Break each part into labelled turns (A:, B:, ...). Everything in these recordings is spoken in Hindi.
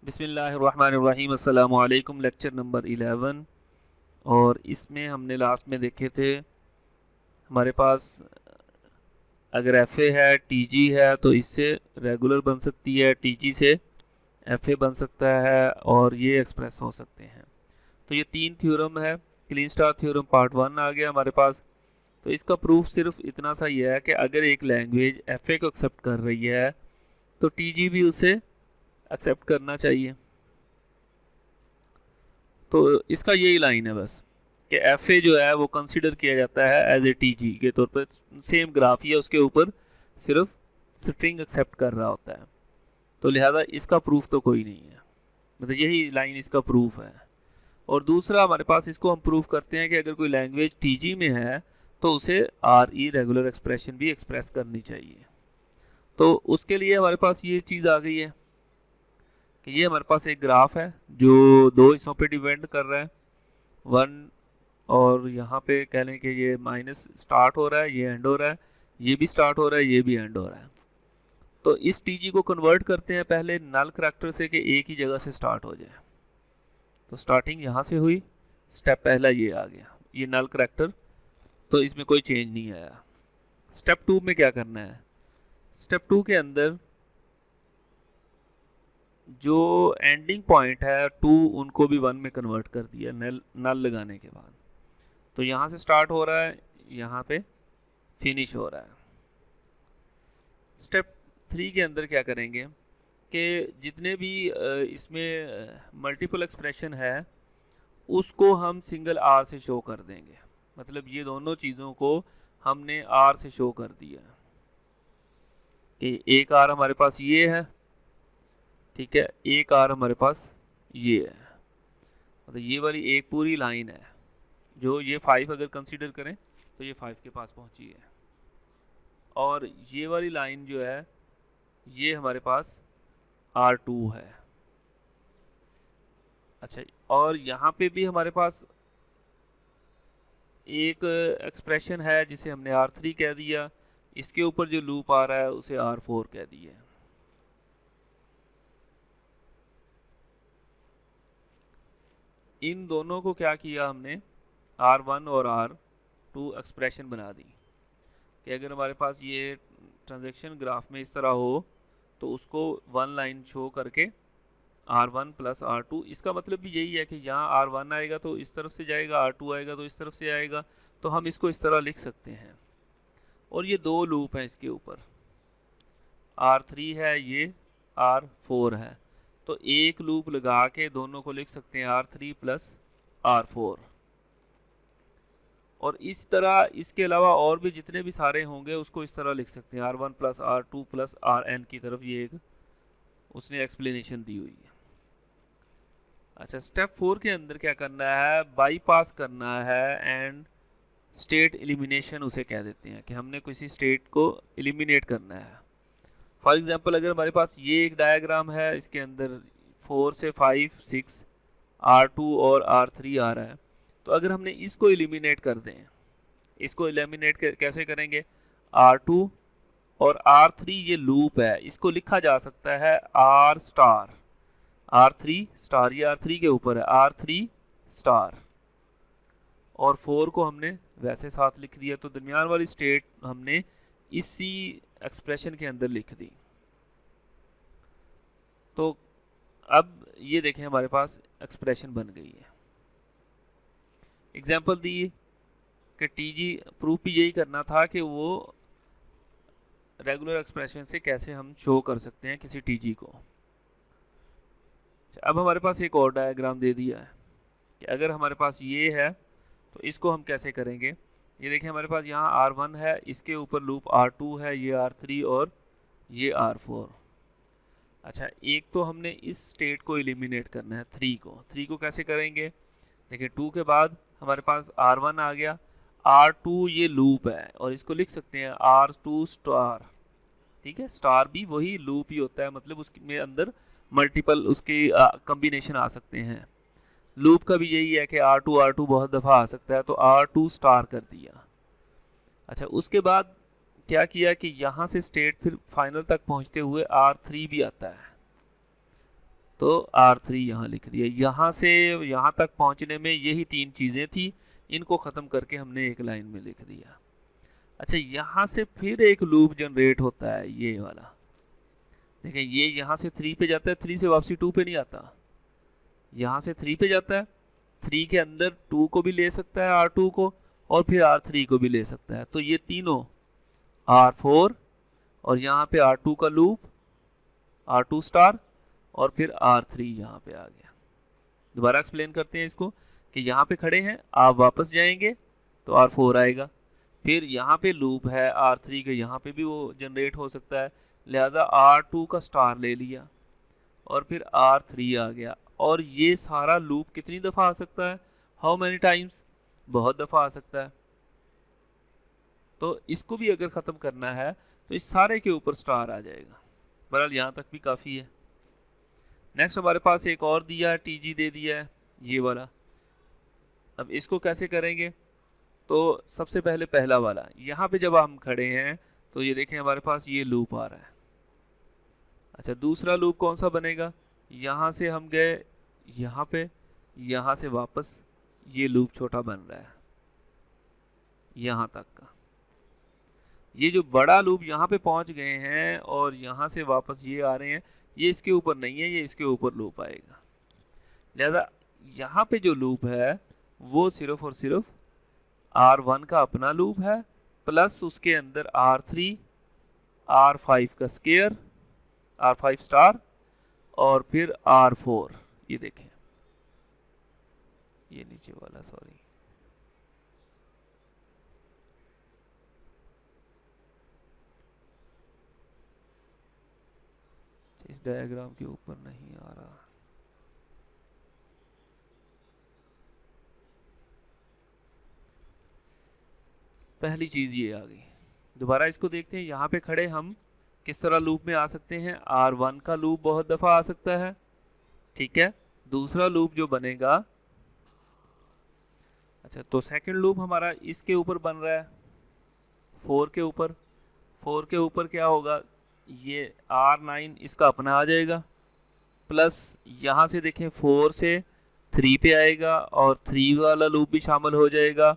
A: बिस्मिल्लाहिर्रहमानिर्रहीम अस्सलामु अलैकुम। Lecture number 11। और इसमें हमने लास्ट में देखे थे हमारे पास अगर एफ ए है टी जी है तो इससे रेगुलर बन सकती है, टी जी से एफ ए बन सकता है और ये एक्सप्रेस हो सकते हैं। तो ये तीन थ्योरम है। क्लीन स्टार थ्योरम पार्ट 1 आ गया हमारे पास। तो इसका प्रूफ सिर्फ इतना सा ही है कि अगर एक लैंग्वेज एफ ए को एक्सेप्ट कर रही है तो टी जी भी उसे एक्सेप्ट करना चाहिए। तो इसका यही लाइन है बस कि एफ ए जो है वो कंसिडर किया जाता है एज ए टी जी के तौर पर। सेम ग्राफ ही है, उसके ऊपर सिर्फ स्ट्रिंग एक्सेप्ट कर रहा होता है। तो लिहाजा इसका प्रूफ तो कोई नहीं है, मतलब यही लाइन इसका प्रूफ है। और दूसरा हमारे पास इसको हम प्रूफ करते हैं कि अगर कोई लैंग्वेज टी जी में है तो उसे आर ई रेगुलर एक्सप्रेशन भी एक्सप्रेस करनी चाहिए। तो उसके लिए हमारे पास ये चीज़ आ गई है कि ये हमारे पास एक ग्राफ है जो दो हिस्सों पे डिपेंड कर रहा है, वन और यहाँ पे कह लें कि ये माइनस स्टार्ट हो रहा है, ये एंड हो रहा है, ये भी स्टार्ट हो रहा है, ये भी एंड हो रहा है। तो इस टी जी को कन्वर्ट करते हैं पहले नल करैक्टर से कि एक ही जगह से स्टार्ट हो जाए। तो स्टार्टिंग यहाँ से हुई, स्टेप पहला ये आ गया, ये नल करैक्टर, तो इसमें कोई चेंज नहीं आया। स्टेप 2 में क्या करना है? स्टेप 2 के अंदर जो एंडिंग पॉइंट है 2 उनको भी 1 में कन्वर्ट कर दिया नल लगाने के बाद। तो यहाँ से स्टार्ट हो रहा है, यहाँ पे फिनिश हो रहा है। स्टेप 3 के अंदर क्या करेंगे कि जितने भी इसमें मल्टीपल एक्सप्रेशन है उसको हम सिंगल आर से शो कर देंगे। मतलब ये दोनों चीज़ों को हमने आर से शो कर दिया कि एक आर हमारे पास ये है, ठीक है, एक आर हमारे पास ये है। मतलब ये वाली एक पूरी लाइन है जो ये 5 अगर कंसीडर करें तो ये 5 के पास पहुंची है, और ये वाली लाइन जो है ये हमारे पास R2 है। अच्छा, और यहाँ पे भी हमारे पास एक एक्सप्रेशन है जिसे हमने R3 कह दिया, इसके ऊपर जो लूप आ रहा है उसे R4 कह दिया। इन दोनों को क्या किया हमने, R1 और R2 एक्सप्रेशन बना दी कि अगर हमारे पास ये ट्रांजैक्शन ग्राफ में इस तरह हो तो उसको वन लाइन शो करके R1 प्लस R2, इसका मतलब भी यही है कि यहाँ R1 आएगा तो इस तरफ से जाएगा, R2 आएगा तो इस तरफ से आएगा। तो हम इसको इस तरह लिख सकते हैं। और ये दो लूप हैं इसके ऊपर, R3 है, ये R4 है। तो एक लूप लगा के दोनों को लिख सकते हैं R3 प्लस R4। और इस तरह इसके अलावा और भी जितने भी सारे होंगे उसको इस तरह लिख सकते हैं, R1 plus R2 plus Rn की तरफ। ये एक उसने एक्सप्लेनेशन दी हुई है। अच्छा, स्टेप 4 के अंदर क्या करना है, बाईपास करना है एंड स्टेट एलिमिनेशन उसे कह देते हैं कि हमने किसी स्टेट को एलिमिनेट करना है। फॉर एग्जांपल अगर हमारे पास ये एक डायग्राम है, इसके अंदर 4 से 5 6 R2 और R3 आ रहा है, तो अगर हमने इसको एलिमिनेट कर दें, इसको एलिमिनेट कैसे करेंगे, R2 और R3 ये लूप है, इसको लिखा जा सकता है R स्टार, R3 स्टार, ये R3 के ऊपर है, R3 स्टार, और 4 को हमने वैसे साथ लिख दिया। तो दरमियान वाली स्टेट हमने इसी एक्सप्रेशन के अंदर लिख दी। तो अब ये देखें हमारे पास एक्सप्रेशन बन गई है। एग्जाम्पल दी कि टी जी प्रूफ भी यही करना था कि वो रेगुलर एक्सप्रेशन से कैसे हम शो कर सकते हैं किसी टी जी को। अब हमारे पास एक और डायग्राम दे दिया है कि अगर हमारे पास ये है तो इसको हम कैसे करेंगे। ये देखें हमारे पास यहाँ R1 है, इसके ऊपर लूप R2 है, ये R3 और ये R4। अच्छा, एक तो हमने इस स्टेट को एलिमिनेट करना है, 3 को कैसे करेंगे, देखिए 2 के बाद हमारे पास R1 आ गया, R2 ये लूप है और इसको लिख सकते हैं R2 स्टार, ठीक है। स्टार भी वही लूप ही होता है, मतलब उसके अंदर मल्टीपल उसके कॉम्बिनेशन आ सकते हैं। लूप का भी यही है कि R2 बहुत दफ़ा आ सकता है, तो R2 स्टार कर दिया। अच्छा, उसके बाद क्या किया कि यहाँ से स्टेट फिर फाइनल तक पहुँचते हुए R3 भी आता है। तो R3 यहाँ लिख दिया। यहाँ से यहाँ तक पहुँचने में यही 3 चीज़ें थी, इनको ख़त्म करके हमने एक लाइन में लिख दिया। अच्छा, यहाँ से फिर एक लूप जनरेट होता है, ये वाला देखें, ये यहाँ से 3 पे जाता है, 3 से वापसी 2 पे नहीं आता, यहाँ से 3 पे जाता है, 3 के अंदर 2 को भी ले सकता है R2 को, और फिर R3 को भी ले सकता है। तो ये तीनों R4 और यहाँ पे R2 का लूप, R2 स्टार, और फिर R3 यहाँ पे आ गया। दोबारा एक्सप्लेन करते हैं इसको कि यहाँ पे खड़े हैं, आप वापस जाएंगे तो R4 आएगा, फिर यहाँ पे लूप है R3 के, यहाँ पे भी वो जनरेट हो सकता है, लिहाजा R2 का स्टार ले लिया और फिर R3 आ गया। और ये सारा लूप कितनी दफ़ा आ सकता है? How many times? बहुत दफ़ा आ सकता है। तो इसको भी अगर ख़त्म करना है तो इस सारे के ऊपर स्टार आ जाएगा। बहरहाल यहाँ तक भी काफ़ी है। नेक्स्ट हमारे पास एक और दिया है, TG दे दिया है, ये वाला। अब इसको कैसे करेंगे? तो सबसे पहले पहला वाला, यहाँ पे जब हम खड़े हैं तो ये देखें हमारे पास ये लूप आ रहा है। अच्छा, दूसरा लूप कौन सा बनेगा? यहाँ से हम गए यहाँ पे, यहाँ से वापस ये लूप छोटा बन रहा है यहाँ तक का। ये जो बड़ा लूप यहाँ पे पहुँच गए हैं और यहाँ से वापस ये आ रहे हैं, ये इसके ऊपर नहीं है, ये इसके ऊपर लूप आएगा। लिहाजा यहाँ पे जो लूप है वो सिर्फ और सिर्फ R1 का अपना लूप है, प्लस उसके अंदर R3, R5 का स्केयर, R5 स्टार, और फिर R4। ये देखें, ये नीचे वाला, सॉरी, इस डायग्राम के ऊपर नहीं आ रहा। पहली चीज ये आ गई। दोबारा इसको देखते हैं, यहाँ पे खड़े हम किस तरह लूप में आ सकते हैं। R1 का लूप बहुत दफा आ सकता है, ठीक है। दूसरा लूप जो बनेगा, अच्छा, तो सेकंड लूप हमारा इसके ऊपर बन रहा है, 4 के ऊपर। 4 के ऊपर क्या होगा? ये R9 इसका अपना आ जाएगा, प्लस यहाँ से देखें 4 से 3 पे आएगा और 3 वाला लूप भी शामिल हो जाएगा,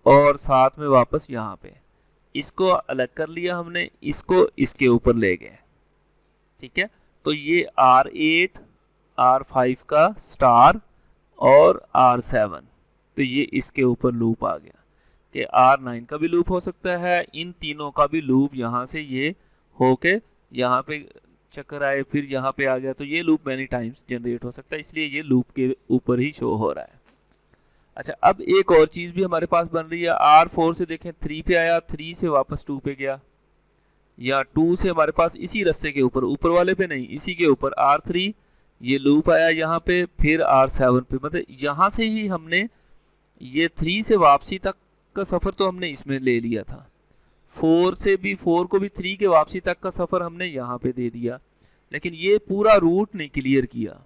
A: और साथ में वापस यहाँ पे इसको अलग कर लिया हमने, इसको इसके ऊपर ले गए, ठीक है। तो ये R8, R5 का स्टार और R7, तो ये इसके ऊपर लूप आ गया कि R9 का भी लूप हो सकता है, इन तीनों का भी लूप यहाँ से ये होके यहाँ पे चक्कर आए, फिर यहाँ पे आ गया, तो ये लूप मैनी टाइम्स जनरेट हो सकता है, इसलिए ये लूप के ऊपर ही शो हो रहा है। अच्छा, अब एक और चीज़ भी हमारे पास बन रही है। R4 से देखें 3 पे आया, 3 से वापस 2 पे गया, या 2 से हमारे पास इसी रास्ते के ऊपर, ऊपर वाले पे नहीं, इसी के ऊपर R3, ये लूप आया यहाँ पे, फिर R7 पे, मतलब यहाँ से ही हमने ये 3 से वापसी तक का सफ़र तो हमने इसमें ले लिया था, 4 से भी, 4 को भी 3 के वापसी तक का सफ़र हमने यहाँ पे दे दिया, लेकिन ये पूरा रूट नहीं क्लियर किया।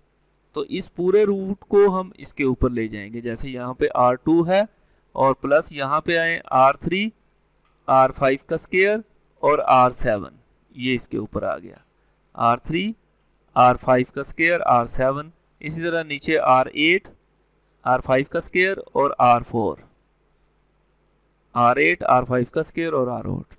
A: तो इस पूरे रूट को हम इसके ऊपर ले जाएंगे, जैसे यहाँ पे R2 है और प्लस यहाँ पे आए R3, R5 का स्केयर और R7, ये इसके ऊपर आ गया, R3, R5 का स्केयर, R7, इसी तरह नीचे R8, R5 का स्केयर और R4, R8, R5 का स्केयर और R8।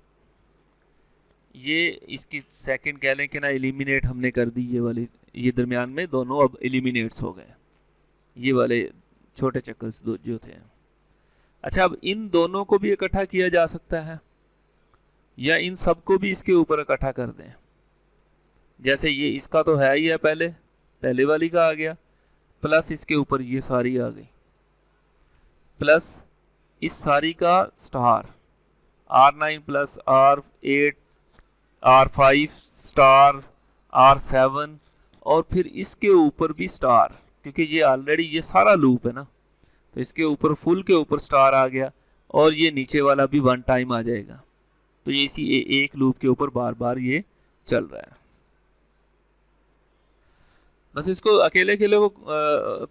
A: ये इसकी सेकंड कह लें कि ना, एलिमिनेट हमने कर दी ये वाली, ये दरमियान में दोनों अब एलिमिनेट्स हो गए, ये वाले छोटे चक्कर जो थे। अच्छा, अब इन दोनों को भी इकट्ठा किया जा सकता है, या इन सब को भी इसके ऊपर इकट्ठा कर दें। जैसे ये इसका तो है ही है, पहले वाली का आ गया, प्लस इसके ऊपर ये सारी आ गई, प्लस इस सारी का star, R9 plus R8, R5 star, R7, और फिर इसके ऊपर भी स्टार, क्योंकि ये ऑलरेडी ये सारा लूप है ना, तो इसके ऊपर फुल के ऊपर स्टार आ गया, और ये नीचे वाला भी 1 टाइम आ जाएगा। तो ये इसी एक लूप के ऊपर बार बार ये चल रहा है। बस इसको अकेले वो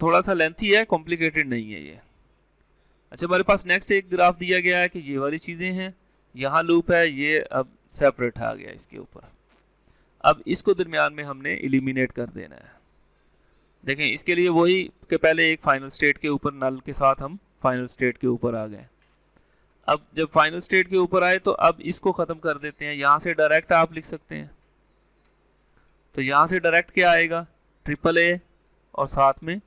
A: थोड़ा सा लेंथी है, कॉम्प्लिकेटेड नहीं है ये। अच्छा, हमारे पास नेक्स्ट एक ग्राफ दिया गया है कि ये वाली चीज़ें हैं, यहाँ लूप है, ये अब सेपरेट आ गया इसके ऊपर। अब इसको दरमियान में हमने एलिमिनेट कर देना है। देखें इसके लिए वही कि पहले एक फाइनल स्टेट के ऊपर नल के साथ हम फाइनल स्टेट के ऊपर आ गए। अब जब फाइनल स्टेट के ऊपर आए तो अब इसको ख़त्म कर देते हैं। यहाँ से डायरेक्ट आप लिख सकते हैं, तो यहाँ से डायरेक्ट क्या आएगा, ट्रिपल ए और साथ में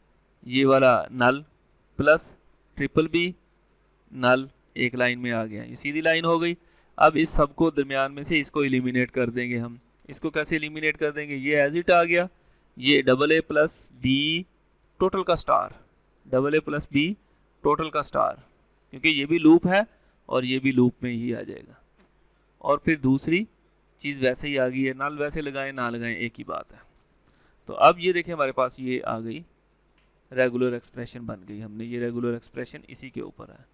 A: ये वाला नल प्लस ट्रिपल बी नल एक लाइन में आ गया, ये सीधी लाइन हो गई। अब इस सब को दरमियान में से इसको एलिमिनेट कर देंगे हम। इसको कैसे एलिमिनेट कर देंगे, ये एज इट आ गया, ये double A plus B total का star, double A plus B total का स्टार, क्योंकि ये भी लूप है और ये भी लूप में ही आ जाएगा। और फिर दूसरी चीज़ वैसे ही आ गई है, नल वैसे लगाएं ना लगाएं एक ही बात है। तो अब ये देखें हमारे पास ये आ गई रेगुलर एक्सप्रेशन बन गई, हमने ये रेगुलर एक्सप्रेशन इसी के ऊपर है।